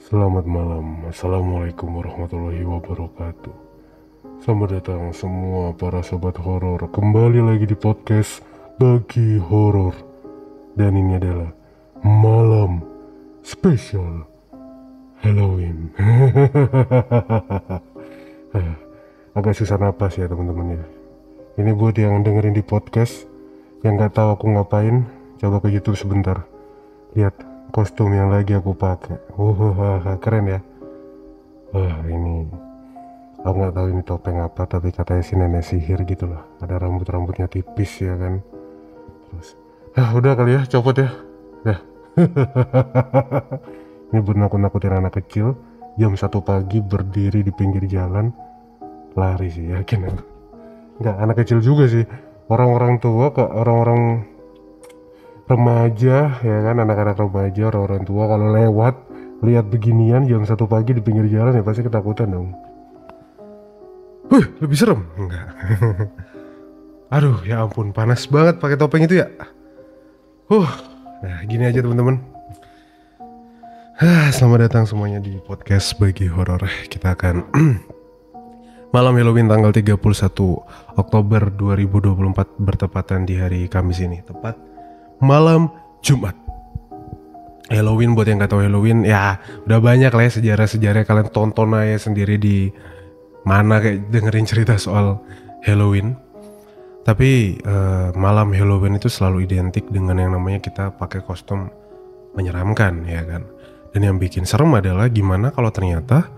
Selamat malam, Assalamualaikum warahmatullahi wabarakatuh. Selamat datang semua para sobat horor, kembali lagi di podcast Bagi Horor. Dan ini adalah malam spesial Halloween. Agak susah napas ya teman-teman ya. Ini buat yang dengerin di podcast, yang gak tahu aku ngapain, coba ke YouTube sebentar. Lihat kostum yang lagi aku pakai. Keren ya. Wah, ini aku nggak tahu ini topeng apa, tapi katanya si nenek sihir gitu lah. Ada rambutnya tipis ya kan. Terus udah kali ya, copot ya. Dah. Ini buat nakut-nakutin anak kecil jam 1 pagi berdiri di pinggir jalan. Lari sih, yakin ya. Nggak anak kecil juga sih, orang-orang tua, orang-orang remaja ya kan, anak-anak remaja, orang-orang tua kalau lewat lihat beginian jam 1 pagi di pinggir jalan ya pasti ketakutan dong. Lebih serem enggak? Aduh ya ampun, panas banget pakai topeng itu ya. Nah gini aja teman-teman. Selamat datang semuanya di podcast Bagi Horor. Kita akan malam Halloween tanggal 31 Oktober 2024 bertepatan di hari Kamis ini, tepat malam Jumat. Halloween, buat yang gak tahu Halloween, ya udah banyak lah ya sejarah-sejarah, kalian tonton aja sendiri di mana kayak dengerin cerita soal Halloween. Tapi malam Halloween itu selalu identik dengan yang namanya kita pakai kostum menyeramkan ya kan. Dan yang bikin serem adalah gimana kalau ternyata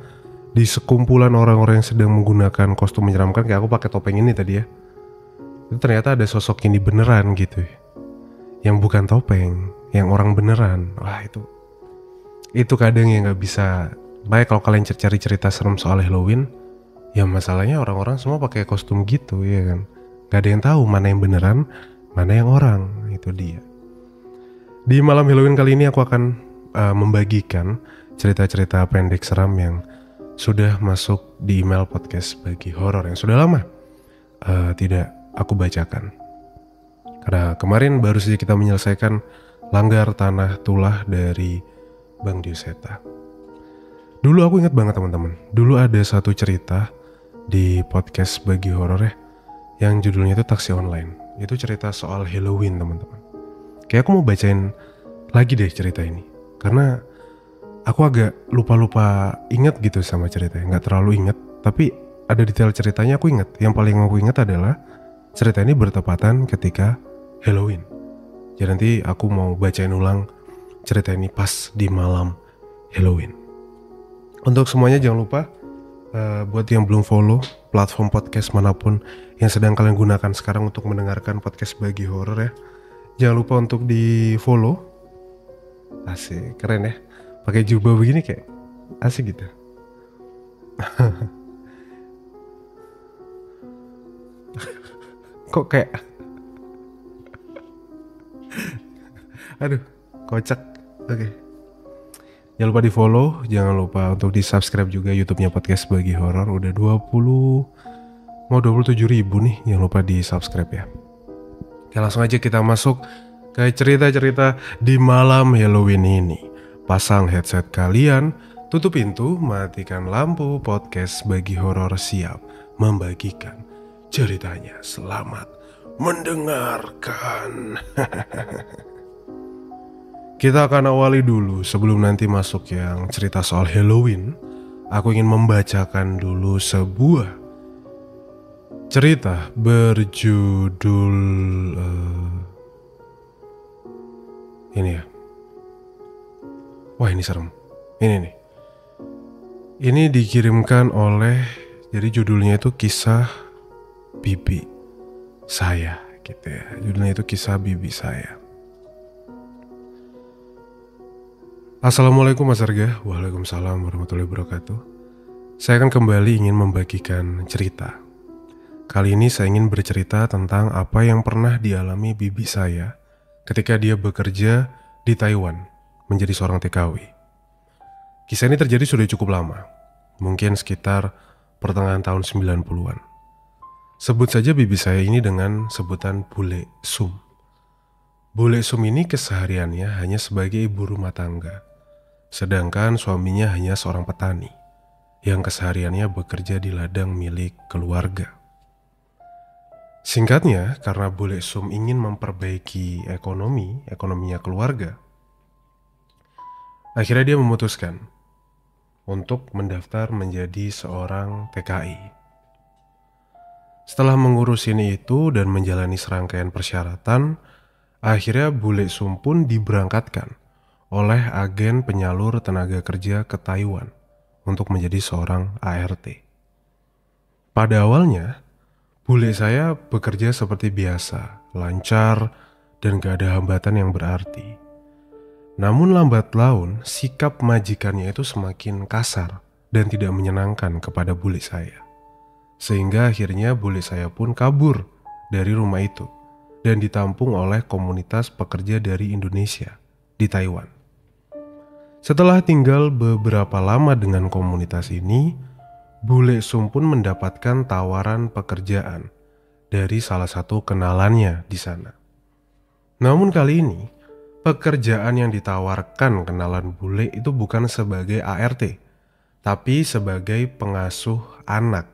di sekumpulan orang-orang yang sedang menggunakan kostum menyeramkan, kayak aku pakai topeng ini tadi ya, itu ternyata ada sosok ini beneran gitu ya, yang bukan topeng, yang orang beneran. Wah itu kadang yang nggak bisa. Baik kalau kalian cari cerita serem soal Halloween, ya masalahnya orang-orang semua pakai kostum gitu ya kan, nggak ada yang tahu mana yang beneran, mana yang orang. Itu dia. Di malam Halloween kali ini aku akan membagikan cerita-cerita pendek seram yang sudah masuk di email podcast Bagi Horor yang sudah lama tidak aku bacakan. Karena kemarin baru saja kita menyelesaikan Langgar Tanah Tulah dari Bang Dioseta. Dulu aku ingat banget teman-teman, dulu ada satu cerita di podcast Bagi Horor ya, yang judulnya itu Taksi Online. Itu cerita soal Halloween teman-teman. Kayak aku mau bacain lagi deh cerita ini, karena aku agak lupa-lupa ingat gitu sama ceritanya. Gak terlalu ingat, tapi ada detail ceritanya aku ingat. Yang paling aku ingat adalah cerita ini bertepatan ketika Halloween. Jadi nanti aku mau bacain ulang cerita ini pas di malam Halloween. Untuk semuanya jangan lupa, buat yang belum follow platform podcast manapun yang sedang kalian gunakan sekarang untuk mendengarkan podcast Bagi Horor ya, jangan lupa untuk di follow. Asik, keren ya, pakai jubah begini kayak asik gitu. Kok kayak aduh, kocak. Oke. Jangan lupa di follow, jangan lupa untuk di subscribe juga YouTube-nya podcast Bagi Horor. Udah 27 ribu nih, jangan lupa di subscribe ya. Oke, langsung aja kita masuk ke cerita-cerita di malam Halloween ini. Pasang headset kalian, tutup pintu, matikan lampu, podcast Bagi Horor siap membagikan ceritanya. Selamat mendengarkan. Kita akan awali dulu sebelum nanti masuk yang cerita soal Halloween. Aku ingin membacakan dulu sebuah cerita berjudul ini ya. Wah ini serem. Ini nih. Ini dikirimkan oleh, jadi judulnya itu Kisah Bibi Saya gitu ya. Judulnya itu Kisah Bibi Saya. Assalamualaikum Mas Arga. Waalaikumsalam warahmatullahi wabarakatuh. Saya akan kembali ingin membagikan cerita. Kali ini saya ingin bercerita tentang apa yang pernah dialami bibi saya ketika dia bekerja di Taiwan menjadi seorang TKW. Kisah ini terjadi sudah cukup lama, mungkin sekitar pertengahan tahun 90-an. Sebut saja bibi saya ini dengan sebutan Bule Sum. Bule Sum ini kesehariannya hanya sebagai ibu rumah tangga, sedangkan suaminya hanya seorang petani yang kesehariannya bekerja di ladang milik keluarga. Singkatnya, karena Bule Sum ingin memperbaiki ekonominya keluarga, akhirnya dia memutuskan untuk mendaftar menjadi seorang TKI. Setelah mengurus ini itu dan menjalani serangkaian persyaratan, akhirnya Bule Sum pun diberangkatkan oleh agen penyalur tenaga kerja ke Taiwan untuk menjadi seorang ART. Pada awalnya, bule saya bekerja seperti biasa, lancar, dan gak ada hambatan yang berarti. Namun lambat laun, sikap majikannya itu semakin kasar dan tidak menyenangkan kepada bule saya. Sehingga akhirnya bule saya pun kabur dari rumah itu dan ditampung oleh komunitas pekerja dari Indonesia di Taiwan. Setelah tinggal beberapa lama dengan komunitas ini, Bule Sum pun mendapatkan tawaran pekerjaan dari salah satu kenalannya di sana. Namun kali ini, pekerjaan yang ditawarkan kenalan bule itu bukan sebagai ART, tapi sebagai pengasuh anak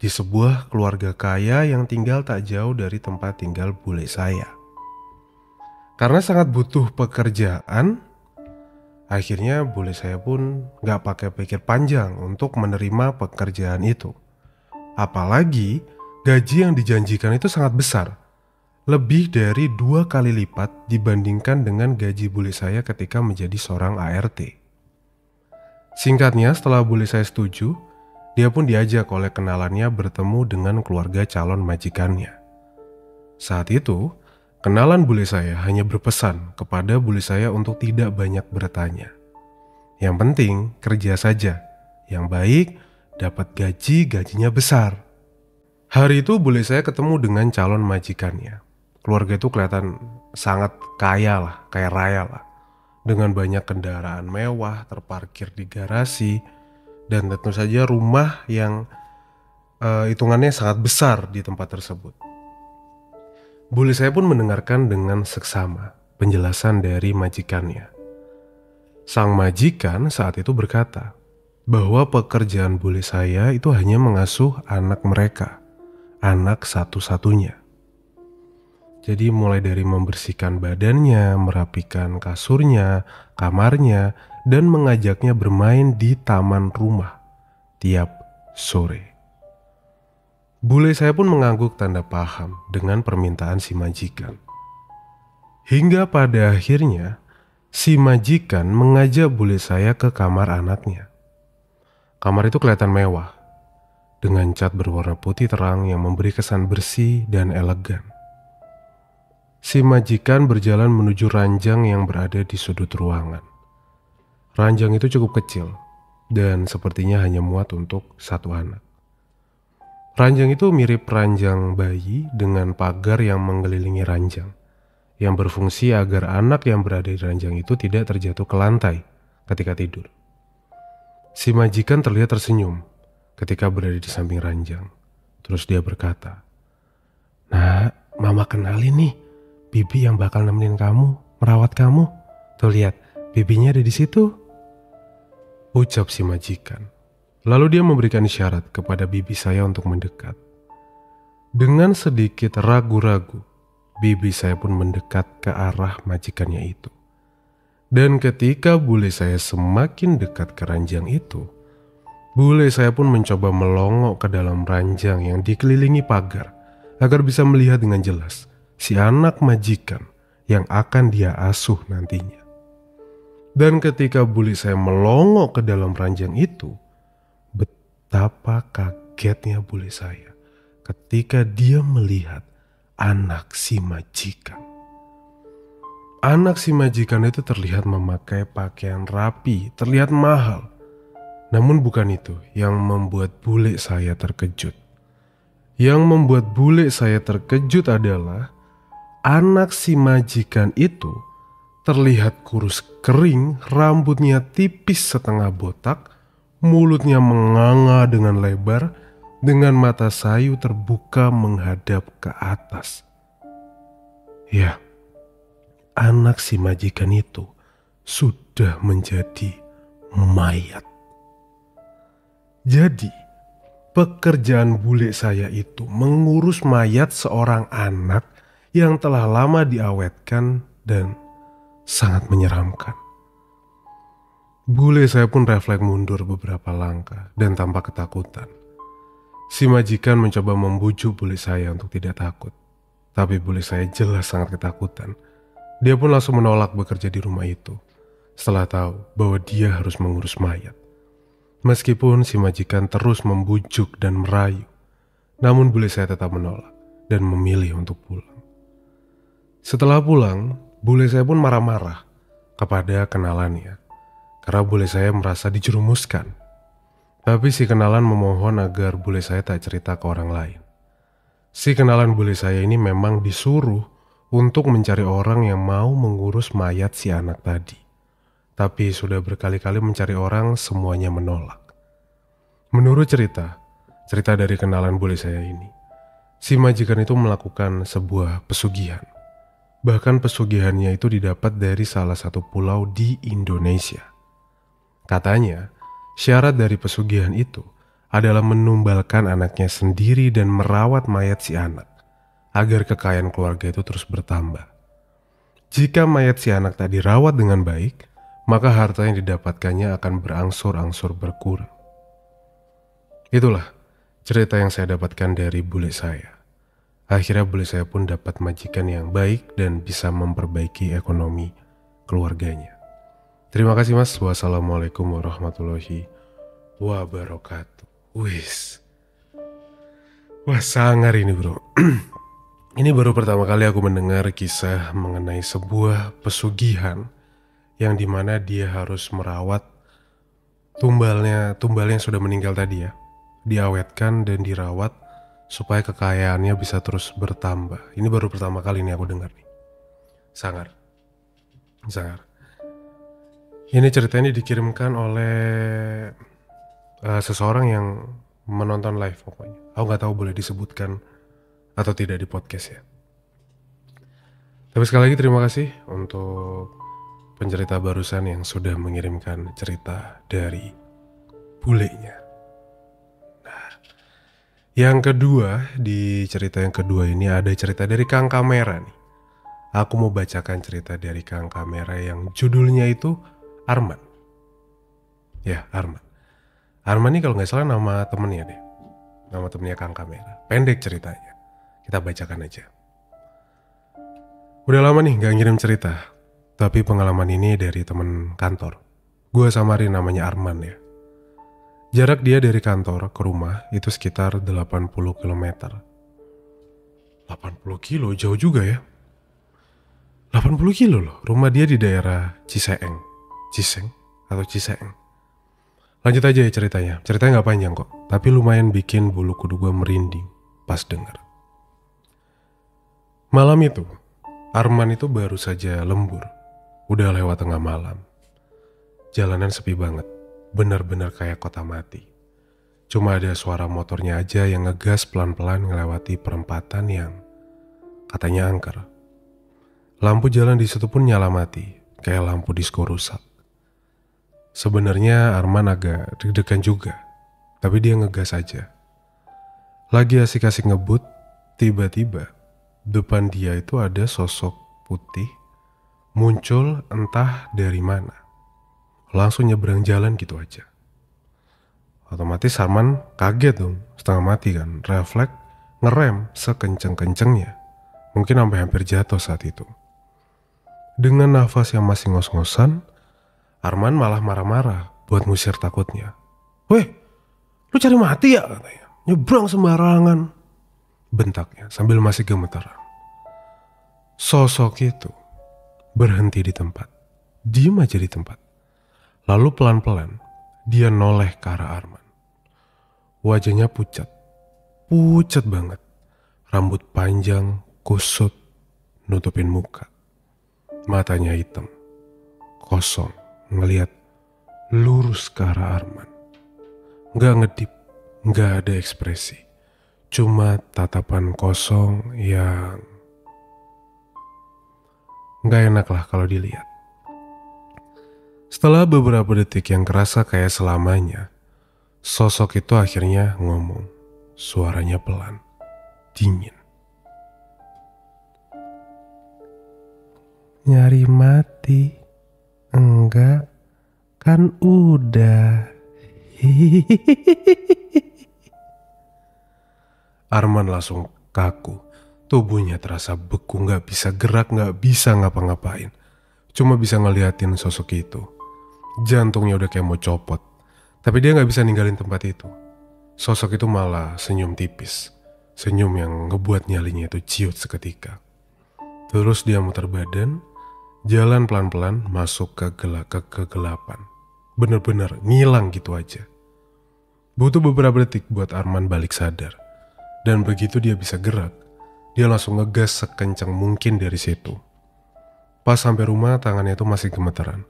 di sebuah keluarga kaya yang tinggal tak jauh dari tempat tinggal bule saya. Karena sangat butuh pekerjaan, akhirnya bule saya pun gak pakai pikir panjang untuk menerima pekerjaan itu. Apalagi gaji yang dijanjikan itu sangat besar, lebih dari 2 kali lipat dibandingkan dengan gaji bule saya ketika menjadi seorang ART. Singkatnya, setelah bule saya setuju, dia pun diajak oleh kenalannya bertemu dengan keluarga calon majikannya. Saat itu, kenalan bule saya hanya berpesan kepada bule saya untuk tidak banyak bertanya. Yang penting kerja saja. Yang baik dapat gajinya besar. Hari itu bule saya ketemu dengan calon majikannya. Keluarga itu kelihatan sangat kaya raya lah. Dengan banyak kendaraan mewah terparkir di garasi. Dan tentu saja rumah yang hitungannya sangat besar di tempat tersebut. Bule saya pun mendengarkan dengan seksama penjelasan dari majikannya. Sang majikan saat itu berkata bahwa pekerjaan bule saya itu hanya mengasuh anak mereka, anak satu-satunya. Jadi mulai dari membersihkan badannya, merapikan kasurnya, kamarnya, dan mengajaknya bermain di taman rumah tiap sore. Bule saya pun mengangguk tanda paham dengan permintaan si majikan. Hingga pada akhirnya, si majikan mengajak bule saya ke kamar anaknya. Kamar itu kelihatan mewah, dengan cat berwarna putih terang yang memberi kesan bersih dan elegan. Si majikan berjalan menuju ranjang yang berada di sudut ruangan. Ranjang itu cukup kecil, dan sepertinya hanya muat untuk satu anak. Ranjang itu mirip ranjang bayi dengan pagar yang mengelilingi ranjang, yang berfungsi agar anak yang berada di ranjang itu tidak terjatuh ke lantai ketika tidur. Si majikan terlihat tersenyum ketika berada di samping ranjang. Terus dia berkata, "Nak, mama kenalin nih, bibi yang bakal nemenin kamu, merawat kamu. Tuh lihat, bibinya ada di situ," ucap si majikan. Lalu dia memberikan isyarat kepada bibi saya untuk mendekat. Dengan sedikit ragu-ragu, bibi saya pun mendekat ke arah majikannya itu. Dan ketika bule saya semakin dekat ke ranjang itu, bule saya pun mencoba melongok ke dalam ranjang yang dikelilingi pagar agar bisa melihat dengan jelas si anak majikan yang akan dia asuh nantinya. Dan ketika bule saya melongok ke dalam ranjang itu, betapa kagetnya bule saya ketika dia melihat anak si majikan. Anak si majikan itu terlihat memakai pakaian rapi, terlihat mahal. Namun bukan itu yang membuat bule saya terkejut. Yang membuat bule saya terkejut adalah anak si majikan itu terlihat kurus kering, rambutnya tipis setengah botak, mulutnya menganga dengan lebar, dengan mata sayu terbuka menghadap ke atas. Ya, anak si majikan itu sudah menjadi mayat. Jadi, pekerjaan bule saya itu mengurus mayat seorang anak yang telah lama diawetkan dan sangat menyeramkan. Bule saya pun refleks mundur beberapa langkah dan tanpa ketakutan. Si majikan mencoba membujuk bule saya untuk tidak takut. Tapi bule saya jelas sangat ketakutan. Dia pun langsung menolak bekerja di rumah itu setelah tahu bahwa dia harus mengurus mayat. Meskipun si majikan terus membujuk dan merayu, namun bule saya tetap menolak dan memilih untuk pulang. Setelah pulang, bule saya pun marah-marah kepada kenalannya karena bule saya merasa dijerumuskan. Tapi si kenalan memohon agar bule saya tak cerita ke orang lain. Si kenalan bule saya ini memang disuruh untuk mencari orang yang mau mengurus mayat si anak tadi. Tapi sudah berkali-kali mencari orang, semuanya menolak. Menurut cerita dari kenalan bule saya ini, si majikan itu melakukan sebuah pesugihan. Bahkan pesugihannya itu didapat dari salah satu pulau di Indonesia. Katanya, syarat dari pesugihan itu adalah menumbalkan anaknya sendiri dan merawat mayat si anak, agar kekayaan keluarga itu terus bertambah. Jika mayat si anak tak dirawat dengan baik, maka harta yang didapatkannya akan berangsur-angsur berkurang. Itulah cerita yang saya dapatkan dari bule saya. Akhirnya bule saya pun dapat majikan yang baik dan bisa memperbaiki ekonomi keluarganya. Terima kasih Mas. Wassalamualaikum warahmatullahi wabarakatuh. Wis. Wah, sangar ini bro. Ini baru pertama kali aku mendengar kisah mengenai sebuah pesugihan yang dimana dia harus merawat tumbalnya yang sudah meninggal tadi ya. Diawetkan dan dirawat supaya kekayaannya bisa terus bertambah. Ini baru pertama kali nih aku dengar nih. Sangar. Ini cerita ini dikirimkan oleh seseorang yang menonton live pokoknya. Aku gak tahu boleh disebutkan atau tidak di podcast ya. Tapi sekali lagi terima kasih untuk pencerita barusan yang sudah mengirimkan cerita dari bulenya. Nah, yang kedua, di cerita yang kedua ini ada cerita dari Kang Kamera nih. Aku mau bacakan cerita dari Kang Kamera yang judulnya itu Arman. Ya, Arman. Arman ini kalau nggak salah nama temennya deh. Nama temennya Kang Kamera. Pendek ceritanya. Kita bacakan aja. Udah lama nih nggak ngirim cerita. Tapi pengalaman ini dari temen kantor. Gue samarin namanya Arman ya. Jarak dia dari kantor ke rumah itu sekitar 80 km. 80 kilo jauh juga ya. 80 kilo loh. Rumah dia di daerah Ciseng atau Ciseeng. Lanjut aja ya ceritanya. Ceritanya gak panjang kok, tapi lumayan bikin bulu kudu gue merinding pas denger. Malam itu, Arman itu baru saja lembur. Udah lewat tengah malam. Jalanan sepi banget, benar-benar kayak kota mati. Cuma ada suara motornya aja yang ngegas pelan-pelan ngelewati perempatan yang katanya angker. Lampu jalan di situ pun nyala mati, kayak lampu disko rusak. Sebenarnya Arman agak deg-degan juga, tapi dia ngegas aja. Lagi asik-asik ngebut, tiba-tiba depan dia itu ada sosok putih muncul entah dari mana. Langsung nyebrang jalan gitu aja. Otomatis Arman kaget dong, setengah mati kan, refleks ngerem sekenceng-kencengnya. Mungkin sampai hampir jatuh saat itu. Dengan nafas yang masih ngos-ngosan, Arman malah marah-marah buat ngusir takutnya. "Weh, lu cari mati ya?" katanya. "Nyebrang sembarangan," bentaknya sambil masih gemetaran. Sosok itu berhenti di tempat, diem aja di tempat. Lalu pelan-pelan dia noleh ke arah Arman. Wajahnya pucat banget. Rambut panjang, kusut, nutupin muka. Matanya hitam, kosong, ngeliat lurus ke arah Arman. Gak ngedip, gak ada ekspresi. Cuma tatapan kosong yang Nggak enak lah kalau dilihat. Setelah beberapa detik yang kerasa kayak selamanya, sosok itu akhirnya ngomong. Suaranya pelan, dingin. Nyari mati? Enggak, kan udah. Arman langsung kaku. Tubuhnya terasa beku, gak bisa gerak, gak bisa ngapa-ngapain. Cuma bisa ngeliatin sosok itu. Jantungnya udah kayak mau copot. Tapi dia gak bisa ninggalin tempat itu. Sosok itu malah senyum tipis. Senyum yang ngebuat nyalinya itu ciut seketika. Terus dia muter badan, jalan pelan-pelan masuk ke kegelapan. Bener-bener ngilang gitu aja. Butuh beberapa detik buat Arman balik sadar. Dan begitu dia bisa gerak, dia langsung ngegas sekencang mungkin dari situ. Pas sampai rumah, tangannya itu masih gemetaran.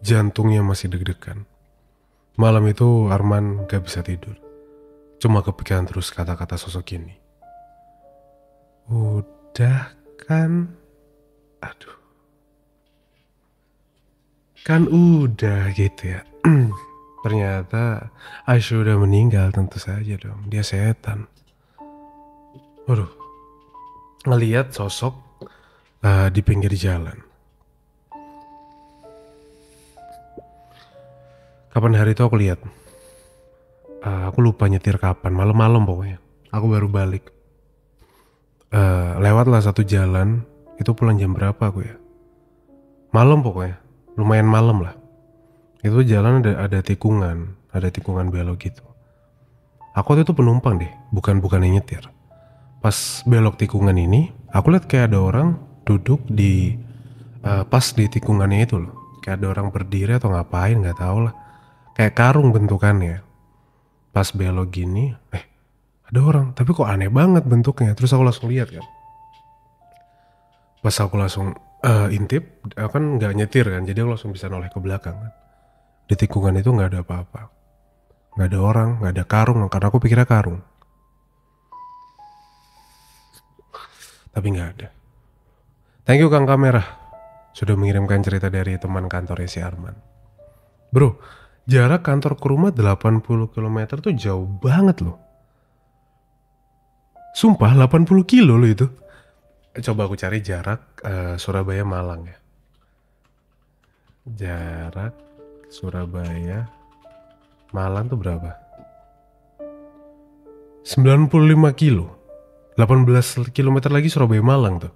Jantungnya masih deg-degan. Malam itu Arman gak bisa tidur. Cuma kepikiran terus kata-kata sosok ini. Udah kan? Aduh. Kan udah gitu ya. Ternyata Aisyah udah meninggal, tentu saja dong. Dia setan. Waduh. Ngeliat sosok di pinggir jalan. Kapan hari itu aku lihat. Aku lupa nyetir kapan, malam-malam pokoknya. Aku baru balik. Lewatlah satu jalan, itu pulang jam berapa aku ya? Malam pokoknya, lumayan malam lah. Itu jalan ada tikungan belok gitu. Aku tuh penumpang deh, bukan yang nyetir. Pas belok tikungan ini, aku lihat kayak ada orang duduk di pas di tikungannya itu loh. Kayak ada orang berdiri atau ngapain, nggak tahu lah. Kayak karung bentukannya. Pas belok gini, ada orang, tapi kok aneh banget bentuknya. Terus aku langsung lihat kan. Pas aku langsung intip, aku kan nggak nyetir kan, jadi aku langsung bisa noleh ke belakang kan. Di tikungan itu nggak ada apa-apa, nggak ada orang, nggak ada karung, karena aku pikirnya karung. Tapi nggak ada. Thank you Kang Kamera, sudah mengirimkan cerita dari teman kantornya si Arman. Bro, jarak kantor ke rumah 80 km tuh jauh banget loh. Sumpah 80 kilo loh itu. Coba aku cari jarak Surabaya Malang ya. Jarak Surabaya Malang tuh berapa? 95 kilo. 18 km lagi Surabaya Malang tuh.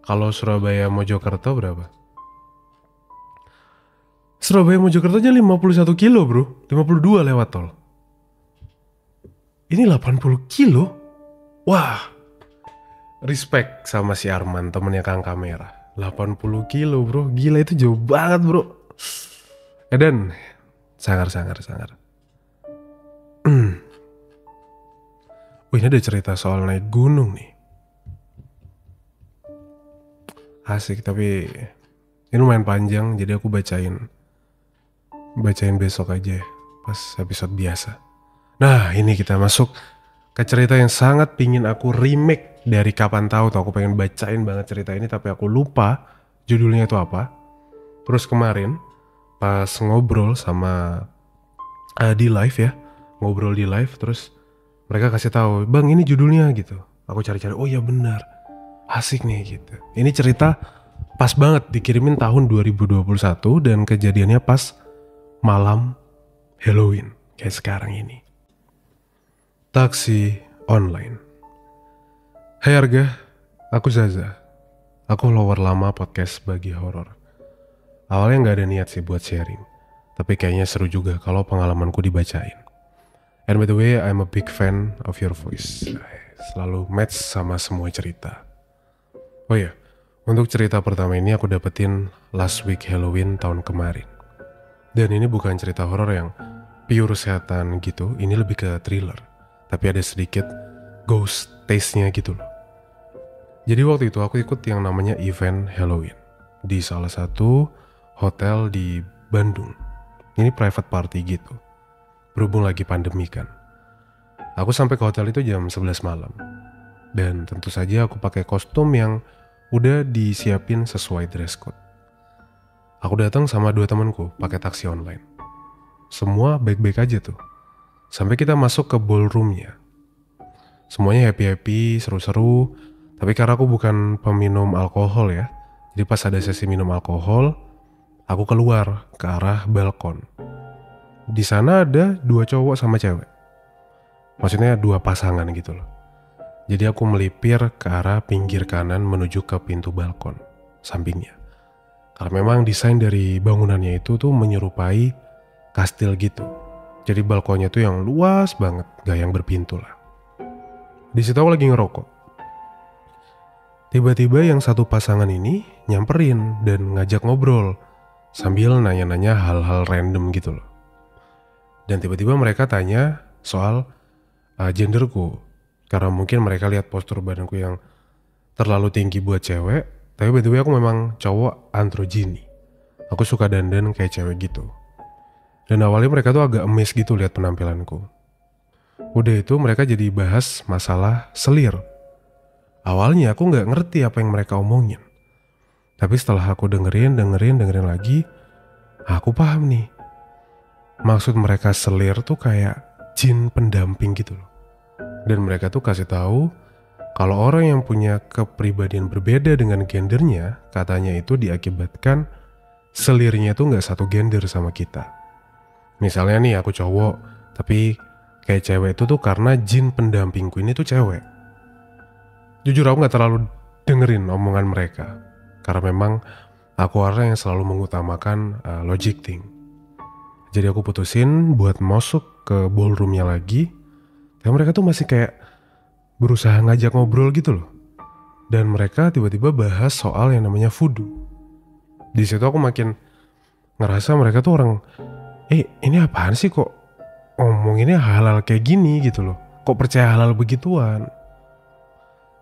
Kalau Surabaya Mojokerto berapa? Surabaya Mojokerto aja 51 kilo bro. 52 lewat tol. Ini 80 kilo? Wah. Respect sama si Arman, temennya Kang Kamera. 80 kilo bro. Gila, itu jauh banget bro. Dan sangar. Wih, ini ada cerita soal naik gunung nih. Asik, tapi ini lumayan panjang, jadi aku bacain besok aja pas episode biasa. Nah, ini kita masuk ke cerita yang sangat pingin aku remake dari kapan tahu tuh. Aku pengen bacain banget cerita ini, tapi aku lupa judulnya itu apa. Terus kemarin pas ngobrol sama di live ya, ngobrol di live, terus mereka kasih tahu, bang ini judulnya gitu. Aku cari-cari, oh iya benar, asik nih gitu. Ini cerita pas banget dikirimin tahun 2021 dan kejadiannya pas malam Halloween kayak sekarang ini. Taksi online. Hai Arga, aku Zaza. Aku follower lama podcast bagi horor. Awalnya gak ada niat sih buat sharing, tapi kayaknya seru juga kalau pengalamanku dibacain. And by the way, I'm a big fan of your voice. Selalu match sama semua cerita. Oh iya, untuk cerita pertama ini aku dapetin last week Halloween tahun kemarin. Dan ini bukan cerita horor yang pure setan gitu, ini lebih ke thriller. Tapi ada sedikit ghost taste-nya gitu loh. Jadi waktu itu aku ikut yang namanya event Halloween di salah satu hotel di Bandung. Ini private party gitu. Berhubung lagi pandemi kan. Aku sampai ke hotel itu jam 11 malam. Dan tentu saja aku pakai kostum yang udah disiapin sesuai dress code. Aku datang sama 2 temanku pakai taksi online. Semua baik-baik aja tuh. Sampai kita masuk ke ballroomnya. Semuanya happy-happy, seru-seru. Tapi karena aku bukan peminum alkohol ya, jadi pas ada sesi minum alkohol, aku keluar ke arah balkon. Di sana ada 2 cowok sama cewek. Maksudnya 2 pasangan gitu loh. Jadi aku melipir ke arah pinggir kanan menuju ke pintu balkon sampingnya. Karena memang desain dari bangunannya itu tuh menyerupai kastil gitu. Jadi balkonnya tuh yang luas banget, gak yang berpintu lah. Di situ aku lagi ngerokok. Tiba-tiba yang satu pasangan ini nyamperin dan ngajak ngobrol sambil nanya-nanya hal-hal random gitu loh. Dan tiba-tiba mereka tanya soal genderku. Karena mungkin mereka lihat postur badanku yang terlalu tinggi buat cewek. Tapi by the way aku memang cowok androgyni. Aku suka dandan kayak cewek gitu. Dan awalnya mereka tuh agak emes gitu lihat penampilanku. Udah itu mereka jadi bahas masalah selir. Awalnya aku gak ngerti apa yang mereka omongin. Tapi setelah aku dengerin lagi, aku paham nih. Maksud mereka selir tuh kayak jin pendamping gitu loh. Dan mereka tuh kasih tahu kalau orang yang punya kepribadian berbeda dengan gendernya, katanya itu diakibatkan selirnya tuh gak satu gender sama kita. Misalnya nih aku cowok, tapi kayak cewek itu tuh karena jin pendampingku ini tuh cewek. Jujur aku gak terlalu dengerin omongan mereka. Karena memang aku orang yang selalu mengutamakan logic thing. Jadi aku putusin buat masuk ke ballroomnya lagi. Dan mereka tuh masih kayak berusaha ngajak ngobrol gitu loh. Dan mereka tiba-tiba bahas soal yang namanya voodoo. Di situ aku makin ngerasa mereka tuh orang, ini apaan sih kok ngomonginnya hal-hal kayak gini gitu loh. Kok percaya hal-hal begituan?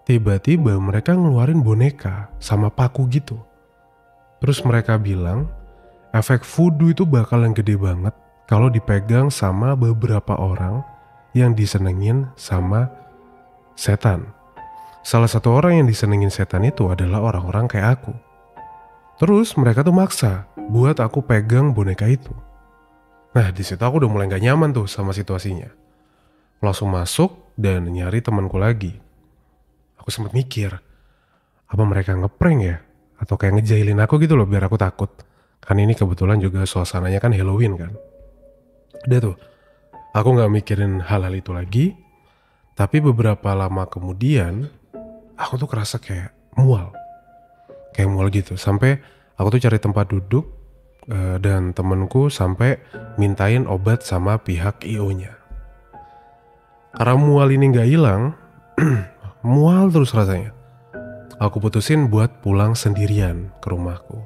Tiba-tiba mereka ngeluarin boneka sama paku gitu. Terus mereka bilang efek voodoo itu bakal yang gede banget kalau dipegang sama beberapa orang yang disenengin sama setan. Salah satu orang yang disenengin setan itu adalah orang-orang kayak aku. Terus mereka tuh maksa buat aku pegang boneka itu. Nah di situ aku udah mulai gak nyaman tuh sama situasinya. Langsung masuk dan nyari temanku lagi. Aku sempat mikir, apa mereka ngeprank ya? Atau kayak ngejailin aku gitu loh biar aku takut. Kan ini kebetulan juga suasananya kan Halloween kan. Udah tuh, aku gak mikirin hal-hal itu lagi. Tapi beberapa lama kemudian, aku tuh kerasa kayak mual. Kayak mual gitu. Sampai aku tuh cari tempat duduk. Dan temenku sampai mintain obat sama pihak IO-nya. Karena mual ini gak hilang, mual terus rasanya. Aku putusin buat pulang sendirian ke rumahku.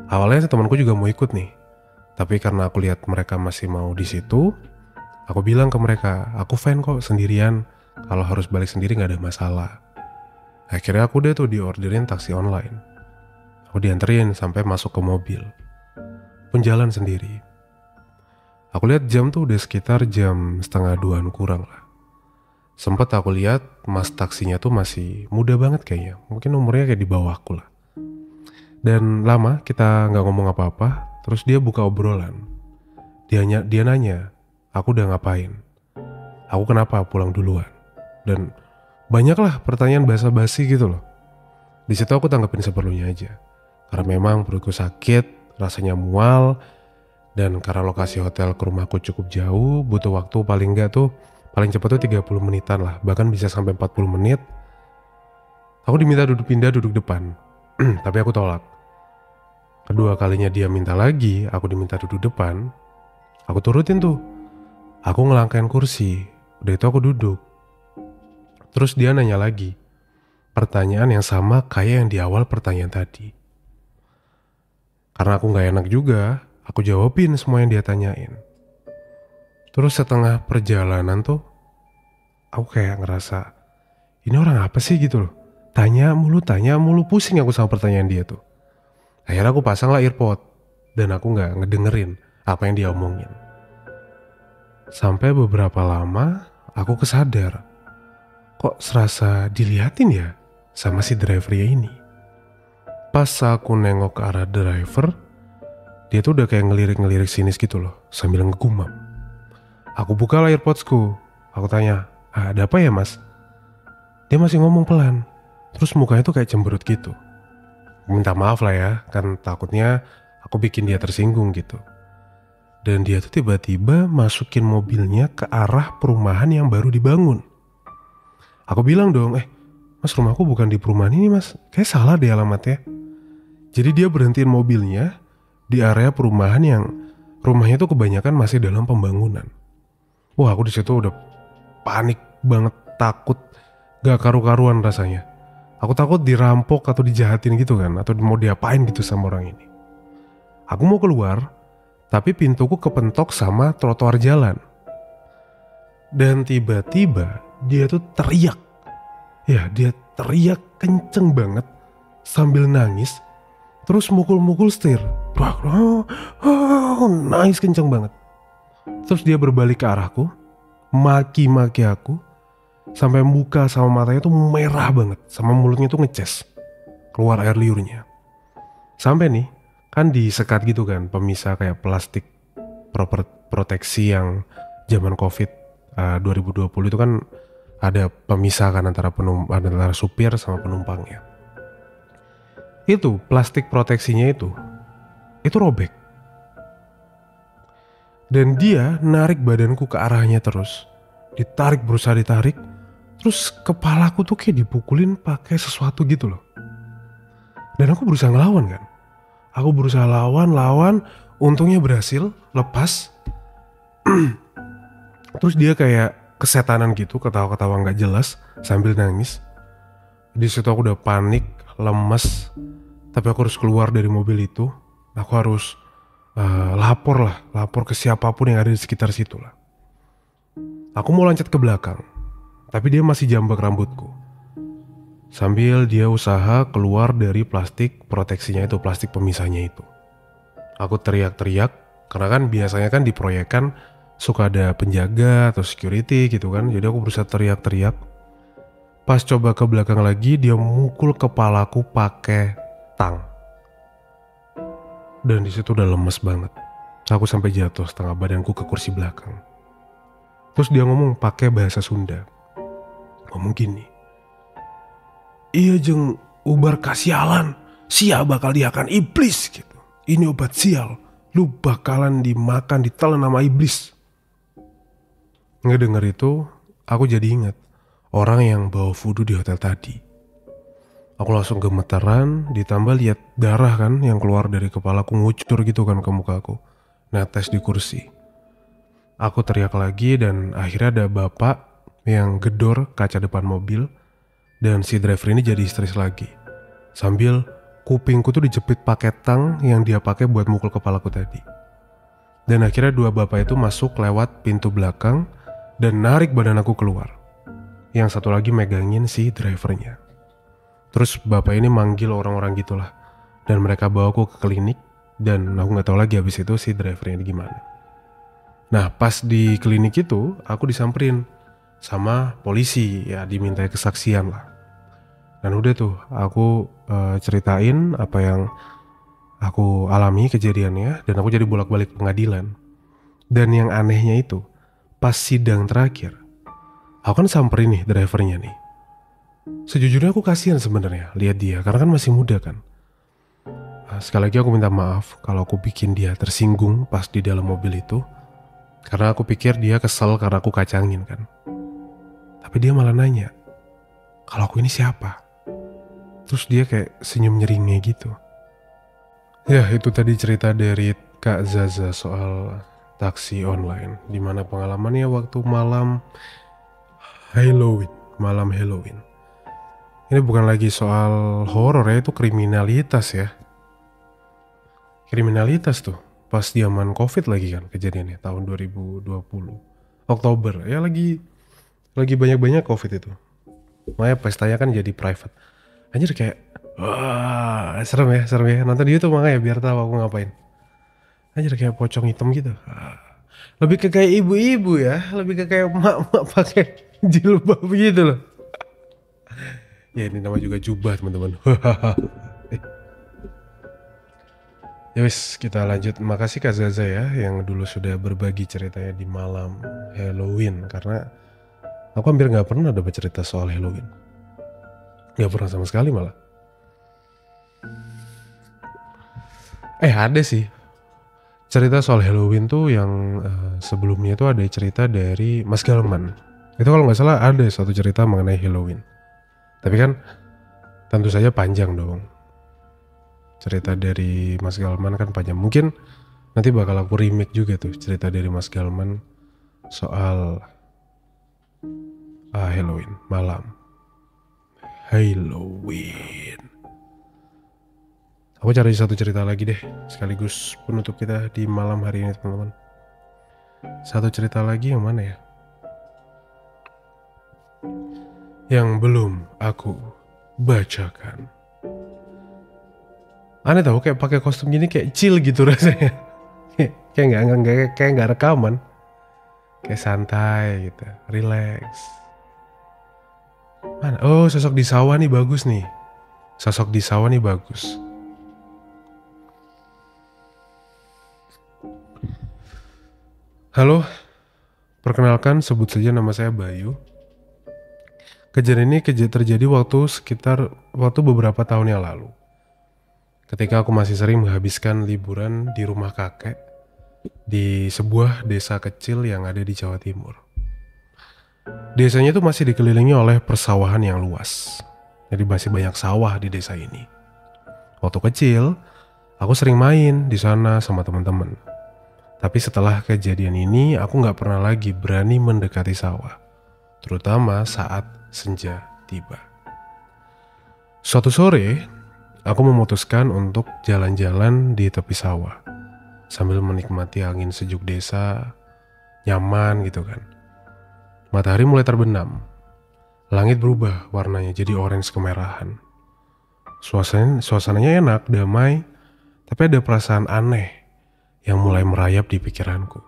Awalnya temanku juga mau ikut nih. Tapi karena aku lihat mereka masih mau di situ, aku bilang ke mereka, aku fine kok sendirian. Kalau harus balik sendiri gak ada masalah. Akhirnya aku udah tuh diorderin taksi online. Aku dianterin sampai masuk ke mobil. Pun jalan sendiri. Aku lihat jam tuh udah sekitar jam 1:30 kurang lah. Sempet aku lihat mas taksinya tuh masih muda banget kayaknya. Mungkin umurnya kayak di bawahku lah. Dan lama kita gak ngomong apa-apa. Terus dia buka obrolan. Dia nanya, aku udah ngapain? Aku kenapa pulang duluan? Dan banyaklah pertanyaan basa-basi gitu loh. Di situ aku tanggapin seperlunya aja. Karena memang perutku sakit, rasanya mual. Dan karena lokasi hotel ke rumahku cukup jauh, butuh waktu paling cepat tuh 30 menitan lah, bahkan bisa sampai 40 menit. Aku diminta duduk depan, tapi aku tolak. Kedua kalinya dia minta lagi, aku diminta duduk depan. Aku turutin tuh. Aku ngelangkain kursi, udah itu aku duduk. Terus dia nanya lagi, pertanyaan yang sama kayak yang di awal pertanyaan tadi. Karena aku gak enak juga, aku jawabin semua yang dia tanyain. Terus setengah perjalanan tuh, aku kayak ngerasa, ini orang apa sih gitu loh. Tanya mulu, pusing aku sama pertanyaan dia tuh. Akhirnya aku pasang lah earpod, dan aku gak ngedengerin apa yang dia omongin. Sampai beberapa lama, aku kesadar, kok serasa diliatin ya sama si drivernya ini. Pas aku nengok ke arah driver, dia tuh udah kayak ngelirik-ngelirik sinis gitu loh, sambil ngegumam. Aku buka layar AirPodsku, aku tanya, ada apa ya mas? Dia masih ngomong pelan, terus mukanya tuh kayak cemberut gitu. Minta maaf lah ya, kan takutnya aku bikin dia tersinggung gitu. Dan dia tuh tiba-tiba masukin mobilnya ke arah perumahan yang baru dibangun. Aku bilang dong, mas rumahku bukan di perumahan ini mas, kayak salah deh alamatnya. Jadi dia berhentiin mobilnya di area perumahan yang rumahnya tuh kebanyakan masih dalam pembangunan. Wah aku di situ udah panik banget, takut gak karu-karuan rasanya. Aku takut dirampok atau dijahatin gitu kan, atau mau diapain gitu sama orang ini. Aku mau keluar, tapi pintuku kepentok sama trotoar jalan. Dan tiba-tiba dia tuh teriak. Ya dia teriak kenceng banget sambil nangis. Terus mukul-mukul setir. Nangis kenceng banget. Terus dia berbalik ke arahku, maki-maki aku, sampai muka sama matanya tuh merah banget, sama mulutnya tuh ngeces, keluar air liurnya. Sampai nih, kan disekat gitu kan, pemisah kayak plastik proteksi yang zaman COVID 2020 itu kan ada pemisah kan antara supir sama penumpangnya. Itu plastik proteksinya itu robek. Dan dia narik badanku ke arahnya terus. Ditarik, berusaha ditarik. Terus kepalaku tuh kayak dipukulin pakai sesuatu gitu loh. Dan aku berusaha ngelawan kan. Aku berusaha lawan. Untungnya berhasil, lepas. Terus dia kayak kesetanan gitu, ketawa-ketawa gak jelas sambil nangis. Di situ aku udah panik, lemes. Tapi aku harus keluar dari mobil itu. Aku harus lapor ke siapapun yang ada di sekitar situ lah. Aku mau loncat ke belakang, tapi dia masih jambak rambutku. Sambil dia usaha keluar dari plastik proteksinya itu, plastik pemisahnya itu. Aku teriak-teriak, karena kan biasanya kan di proyekan suka ada penjaga atau security gitu kan. Jadi aku berusaha teriak-teriak. Pas coba ke belakang lagi, dia mukul kepalaku pakai tang. Dan di situ udah lemes banget. Aku sampai jatuh setengah badanku ke kursi belakang. Terus dia ngomong pakai bahasa Sunda. Ngomong gini. Iya jeng ubar kasialan. Sia bakal diakan iblis gitu. Ini obat sial. Lu bakalan dimakan, ditelan sama iblis. Ngedenger itu, aku jadi ingat orang yang bawa voodoo di hotel tadi. Aku langsung gemeteran, ditambah lihat darah kan yang keluar dari kepalaku ngucur gitu kan ke mukaku. Netes di kursi. Aku teriak lagi dan akhirnya ada bapak yang gedor kaca depan mobil. Dan si driver ini jadi histeris lagi. Sambil kupingku tuh dijepit pakai tang yang dia pakai buat mukul kepalaku tadi. Dan akhirnya dua bapak itu masuk lewat pintu belakang dan narik badan aku keluar. Yang satu lagi megangin si drivernya. Terus bapak ini manggil orang-orang gitulah. Dan mereka bawa aku ke klinik. Dan aku gak tahu lagi habis itu si drivernya gimana. Nah pas di klinik itu aku disamperin sama polisi. Ya dimintai kesaksian lah. Dan udah tuh aku ceritain apa yang aku alami kejadiannya. Dan aku jadi bolak-balik pengadilan. Dan yang anehnya itu pas sidang terakhir aku kan samperin nih drivernya nih. Sejujurnya aku kasihan sebenarnya lihat dia karena kan masih muda kan. Sekali lagi aku minta maaf kalau aku bikin dia tersinggung pas di dalam mobil itu. Karena aku pikir dia kesel karena aku kacangin kan. Tapi dia malah nanya, kalau aku ini siapa? Terus dia kayak senyum nyeringnya gitu. Ya itu tadi cerita dari Kak Zaza soal taksi online. Dimana pengalamannya waktu malam Halloween. Ini bukan lagi soal horor ya, itu kriminalitas ya. Kriminalitas tuh, pas zaman COVID lagi kan kejadiannya, tahun 2020. Oktober, ya lagi banyak-banyak COVID itu. Makanya pestanya kan jadi private. Anjir kayak, wah serem ya. Nonton di YouTube makanya biar tahu aku ngapain. Anjir kayak pocong hitam gitu. Lebih ke kayak ibu-ibu ya, lebih ke kayak emak-emak pakai jilbab gitu loh. Ya ini nama juga jubah teman-teman. Ya wis, kita lanjut. Makasih Kak Zaza ya yang dulu sudah berbagi ceritanya di malam Halloween, karena aku hampir nggak pernah dapat cerita soal Halloween. Nggak pernah sama sekali malah. Ada sih. Cerita soal Halloween tuh yang sebelumnya tuh ada cerita dari Mas Galman. Itu kalau nggak salah ada satu cerita mengenai Halloween. Tapi kan tentu saja panjang dong. Cerita dari Mas Galman kan panjang. Mungkin nanti bakal aku remake juga tuh cerita dari Mas Galman soal Halloween, malam Halloween. Aku cari satu cerita lagi deh, sekaligus penutup kita di malam hari ini teman-teman. Satu cerita lagi yang mana ya? Yang belum aku bacakan. Aneh tau, kayak pakai kostum gini kayak chill gitu rasanya. kayak nggak rekaman. Kayak santai gitu, relax. Mana? Oh, sosok di sawah nih bagus nih. Sosok di sawah nih bagus. Halo, perkenalkan sebut saja nama saya Bayu. Kejadian ini terjadi waktu beberapa tahun yang lalu. Ketika aku masih sering menghabiskan liburan di rumah kakek di sebuah desa kecil yang ada di Jawa Timur. Desanya itu masih dikelilingi oleh persawahan yang luas. Jadi masih banyak sawah di desa ini. Waktu kecil, aku sering main di sana sama teman-teman. Tapi setelah kejadian ini, aku nggak pernah lagi berani mendekati sawah, terutama saat senja tiba. Suatu sore, aku memutuskan untuk jalan-jalan di tepi sawah, sambil menikmati angin sejuk desa, nyaman gitu kan. Matahari mulai terbenam, langit berubah warnanya jadi orange kemerahan. Suasananya enak, damai, tapi ada perasaan aneh yang mulai merayap di pikiranku.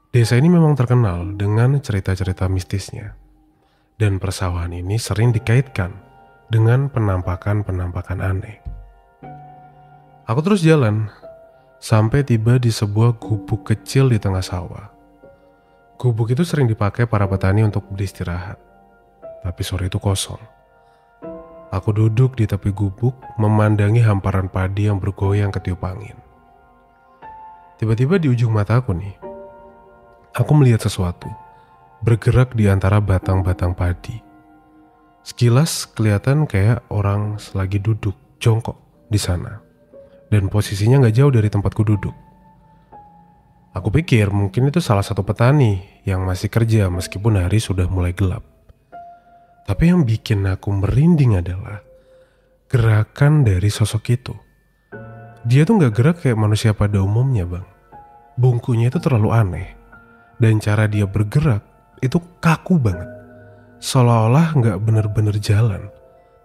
Desa ini memang terkenal dengan cerita-cerita mistisnya, dan persawahan ini sering dikaitkan dengan penampakan-penampakan aneh. Aku terus jalan, sampai tiba di sebuah gubuk kecil di tengah sawah. Gubuk itu sering dipakai para petani untuk beristirahat, tapi sore itu kosong. Aku duduk di tepi gubuk, memandangi hamparan padi yang bergoyang ketiup angin. Tiba-tiba di ujung mataku nih, aku melihat sesuatu bergerak di antara batang-batang padi. Sekilas kelihatan kayak orang lagi duduk jongkok di sana, dan posisinya gak jauh dari tempatku duduk. Aku pikir mungkin itu salah satu petani yang masih kerja meskipun hari sudah mulai gelap. Tapi yang bikin aku merinding adalah gerakan dari sosok itu. Dia tuh gak gerak kayak manusia pada umumnya bang. Bungkunya itu terlalu aneh. Dan cara dia bergerak itu kaku banget. Seolah-olah gak bener-bener jalan,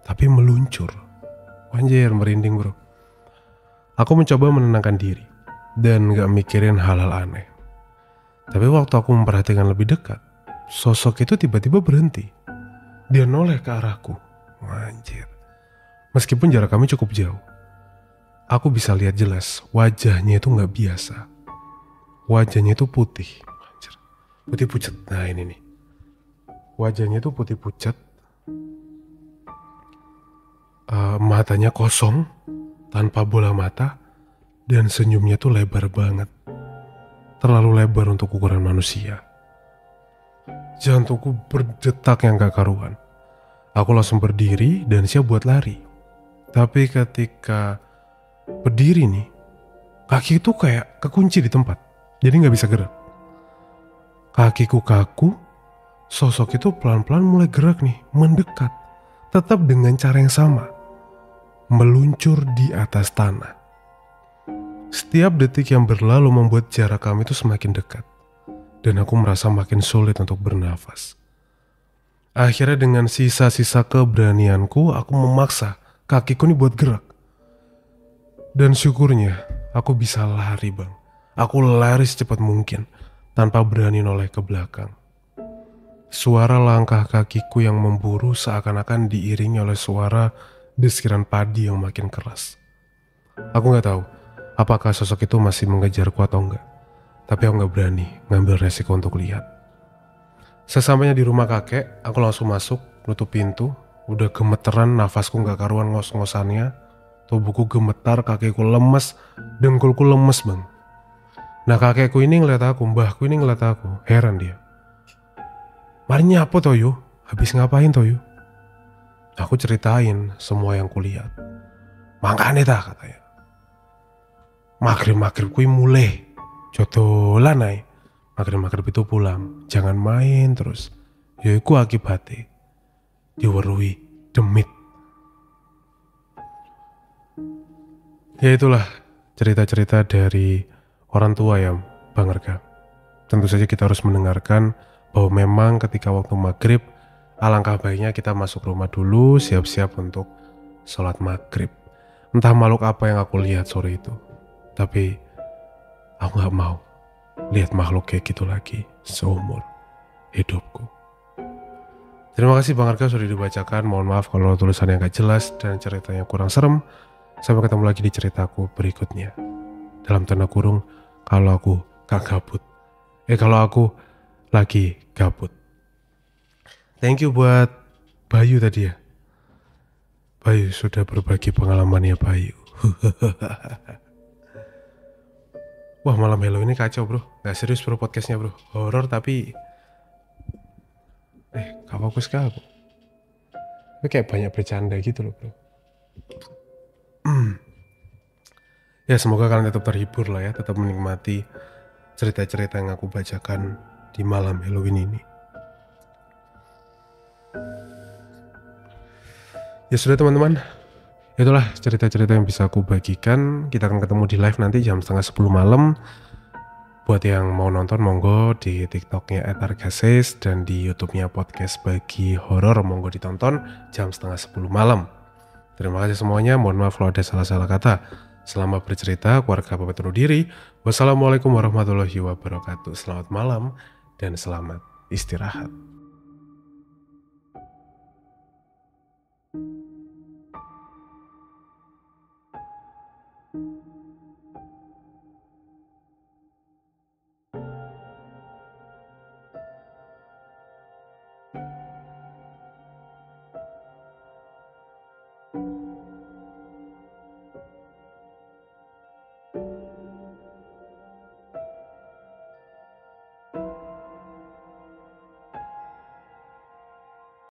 tapi meluncur. Anjir, merinding bro. Aku mencoba menenangkan diri dan gak mikirin hal-hal aneh. Tapi waktu aku memperhatikan lebih dekat, sosok itu tiba-tiba berhenti. Dia noleh ke arahku. Anjir. Meskipun jarak kami cukup jauh, aku bisa lihat jelas wajahnya itu gak biasa. Wajahnya itu putih. Anjir. Putih pucat. Nah ini nih. Wajahnya itu putih pucat. Matanya kosong, tanpa bola mata, dan senyumnya tuh lebar banget. Terlalu lebar untuk ukuran manusia. Jantungku berdetak yang gak karuan. Aku langsung berdiri dan siap buat lari. Tapi ketika berdiri nih, kaki itu kayak kekunci di tempat. Jadi gak bisa gerak. Kakiku kaku, sosok itu pelan-pelan mulai gerak nih, mendekat. Tetap dengan cara yang sama. Meluncur di atas tanah. Setiap detik yang berlalu membuat jarak kami itu semakin dekat. Dan aku merasa makin sulit untuk bernafas. Akhirnya dengan sisa-sisa keberanianku, aku memaksa kakiku nih buat gerak. Dan syukurnya aku bisa lari bang. Aku lari secepat mungkin tanpa berani noleh ke belakang. Suara langkah kakiku yang memburu seakan-akan diiringi oleh suara desiran padi yang makin keras. Aku gak tahu apakah sosok itu masih mengejarku atau enggak. Tapi aku nggak berani ngambil resiko untuk lihat. Sesampainya di rumah kakek, aku langsung masuk, nutup pintu. Udah gemeteran, nafasku nggak karuan ngos-ngosannya. Tubuhku gemetar, kakiku lemes, dengkulku lemes bang. Nah kakekku ini ngeliat aku, mbahku ini ngeliat aku, heran dia. Mari nyapo Toyo, habis ngapain Toyo? Aku ceritain semua yang kulihat. Makanya tak katanya. Maghrib-maghrib kui mulai, jodolan ae. Maghrib-maghrib itu pulang, jangan main terus. Yaiku akibatnya diweruhi demit. Ya itulah cerita-cerita dari orang tua ya Bang Arga. Tentu saja kita harus mendengarkan bahwa memang ketika waktu maghrib, alangkah baiknya kita masuk rumah dulu, siap-siap untuk sholat maghrib. Entah makhluk apa yang aku lihat sore itu, tapi aku gak mau lihat makhluk kayak gitu lagi seumur hidupku. Terima kasih Bang Arga sudah dibacakan. Mohon maaf kalau tulisannya gak jelas dan ceritanya kurang serem. Sampai ketemu lagi di ceritaku berikutnya. Dalam tanda kurung, kalau aku gak gabut. Kalau aku lagi gabut. Thank you buat Bayu tadi ya. Bayu sudah berbagi pengalamannya Bayu. Wah malam Halo ini kacau bro. Gak serius bro podcastnya bro. Horor tapi gak fokus ke aku. Tapi kayak banyak bercanda gitu loh bro. Ya semoga kalian tetap terhibur lah ya. Tetap menikmati cerita-cerita yang aku bacakan di malam Halloween ini. Ya sudah teman-teman, itulah cerita-cerita yang bisa aku bagikan. Kita akan ketemu di live nanti jam 9:30 malam. Buat yang mau nonton monggo di TikToknya @argases dan di YouTube-nya podcast bagi horor monggo ditonton jam 9:30 malam. Terima kasih semuanya, mohon maaf kalau ada salah-salah kata. Selamat bercerita, keluarga pamit undur diri. Wassalamualaikum warahmatullahi wabarakatuh. Selamat malam dan selamat istirahat.